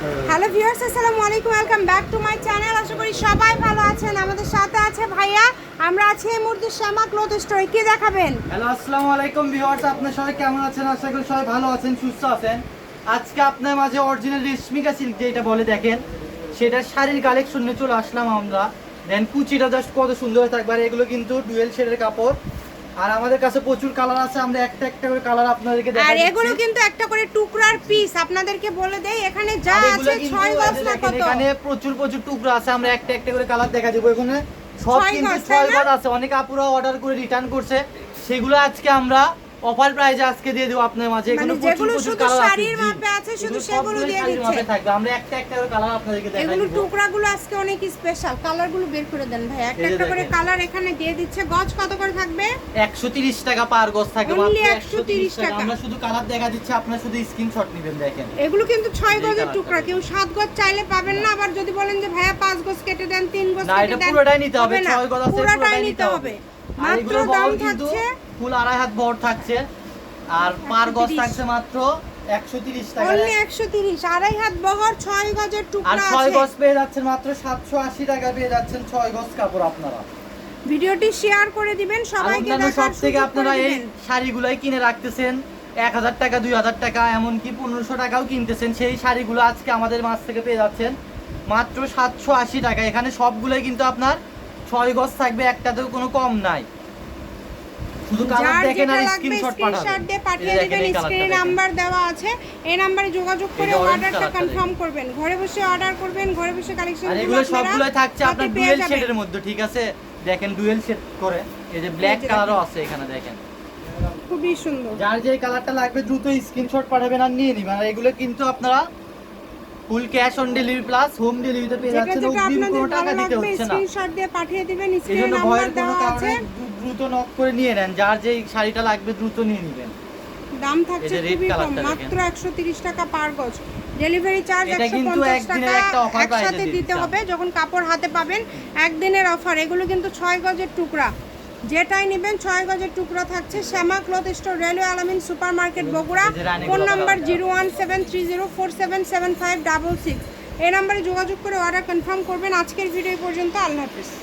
Hello viewers, আসসালামু আলাইকুম, welcome back to my channel. আশা করি সবাই ভালো আছেন। আমাদের সাথে আছে ভাইয়া। আমরা আছি এই মুহূর্তে শ্যামা ক্লথ স্টোরে। কি দেখাবেন? হ্যালো, আসসালামু আলাইকুম ভিউয়ার্স, আপনারা সবাই কেমন আছেন? আশা করি সবাই ভালো আছেন, সুস্থ আছেন। আজকে আপনার মাঝে অরিজিনাল রেশমিকা সিল্ক যেটা বলে দেখেন, সেটা শাড়ির কালেকশন নিয়ে চলে আসলাম আমরা। দেন কুচিটা জাস্ট কত সুন্দর থাকবে। আর এগুলো কিন্তু ডুয়েল শেডের কাপড়। আর আমাদের কাছে প্রচুর কালার আছে, আমরা একটা একটা করে কালার আপনাদেরকে দেখাই। আর এগুলো কিন্তু একটা করে টুকরার পিস, আপনাদেরকে বলে দেই। এখানে যা আছে 6 গজ না কত, এখানে প্রচুর টুকরা আছে। আমরা একটা একটা করে কালার দেখা দেব। এখানে সব কিন্তু 6 গজ আছে। অনেক আপুরা অর্ডার করে রিটার্ন করছে, সেগুলো আজকে আমরা অফার প্রাইসে আজকে দিয়ে দেব আপনাদের মাঝে। এগুলো যেগুলো শুধু শাড়ির মাপে আছে, শুধু সেগুলো দিয়ে দিচ্ছে। থাকবে। আমরা একটা একটা করে কালার আপনাদেরকে দেখাই। এগুলো টুকরাগুলো আজকে অনেক স্পেশাল। কালারগুলো বের করে দেন ভাই। একটা একটা করে কালার এখানে দিয়ে দিচ্ছে। গজ কত করে থাকবে? 130 টাকা পার গজ থাকবে, মাত্র 130 টাকা। আমরা শুধু কালার দেখা দিচ্ছি, আপনারা শুধু স্ক্রিনশট নেবেন। দেখেন এগুলো কিন্তু 6 গজের টুকরা। কেউ 7 গজ চাইলে পাবেন না। আবার যদি বলেন যে ভাইয়া 5 গজ কেটে দেন, 3 গজ না, কেটে এটা দেন, পুরোটাই নিতে হবে। 6 গজ আছে, পুরোটাই নিতে হবে। মাত্র দাম থাকছে ফুল আড়াই হাত বড় থাকছে। আর পার গজ থাকছে মাত্র 130 টাকা। অনলি 130, আড়াই হাত বহর 6 গজের টুকরা আর আছে। 6 গজ পেয়ে যাচ্ছেন মাত্র 780 টাকা পেয়ে যাচ্ছেন 6 গজ কাপড় আপনারা। ভিডিওটি শেয়ার করে দিবেন সবাইকে, দেখার সব থেকে সুযোগ আপনারা করে এই দিবেন। শাড়িগুলাই কিনে রাখতেছেন 1000 টাকা, 2000 টাকা, এমনকি 1500 টাকাও কিনতেছেন। সেই শাড়িগুলো আজকে আমাদের মাছ থেকে পেয়ে যাচ্ছেন মাত্র 780 টাকা। এখানে সবগুলাই কিন্তু আপনার 6 গজ থাকবে, একটাতেও কোনো কম নাই। শুধু কালার দেখেন আর স্ক্রিনশট দিয়ে পাঠিয়ে দিবেন। স্ক্রিনে নাম্বার দেওয়া আছে, এই নম্বরে যোগাযোগ করে অর্ডারটা কনফার্ম করবেন। ঘরে বসে অর্ডার করবেন, ঘরে বসে কালেকশন আর এগুলো সবগুলাই থাকছে আপনার ডুয়েল শেডের মধ্যে, ঠিক আছে? দেখেন ডুয়েল শেড করে, এই যে ব্ল্যাক কালারও আছে এখানে, দেখেন খুবই সুন্দর। যার যে কালারটা লাগবে দ্রুত স্ক্রিনশট পাঠাবেন আর নিয়ে নিবেন। আর এগুলো কিন্তু আপনারা full cash on delivery plus home ডেলিভারিতে পেয়ে যাচ্ছেন। অগ্রিম কোনো টাকা দিতে হচ্ছে না। স্ক্রিনশট দিয়ে পাঠিয়ে দিবেন। স্ক্রিনে এজন্য নাম্বার ভয়ের কোনো দেওয়া কারণে আছে। দ্রুত নক করে নিয়ে নেন। যার যে শাড়িটা লাগবে দ্রুত নিয়ে নেবেন। দাম থাকছে খুবই কম, মাত্র 130 টাকা পার গজ। ডেলিভারি চার্জ 150 টাকা একসাথে দিতে হবে যখন কাপড় হাতে পাবেন। একদিনের অফার। এগুলো কিন্তু 6 গজের টুকরা। যেটাই নেবেন 6 গজের টুকরা থাকছে। শ্যামা ক্লথ স্টোর, রেলওয়ে আলামিন super market, Bogura. Phone number 01730477566। এই নাম্বারে যোগাযোগ করে অর্ডার কনফার্ম করবেন। আজকের ভিডিও পর্যন্ত। আল্লাহ হাফেজ।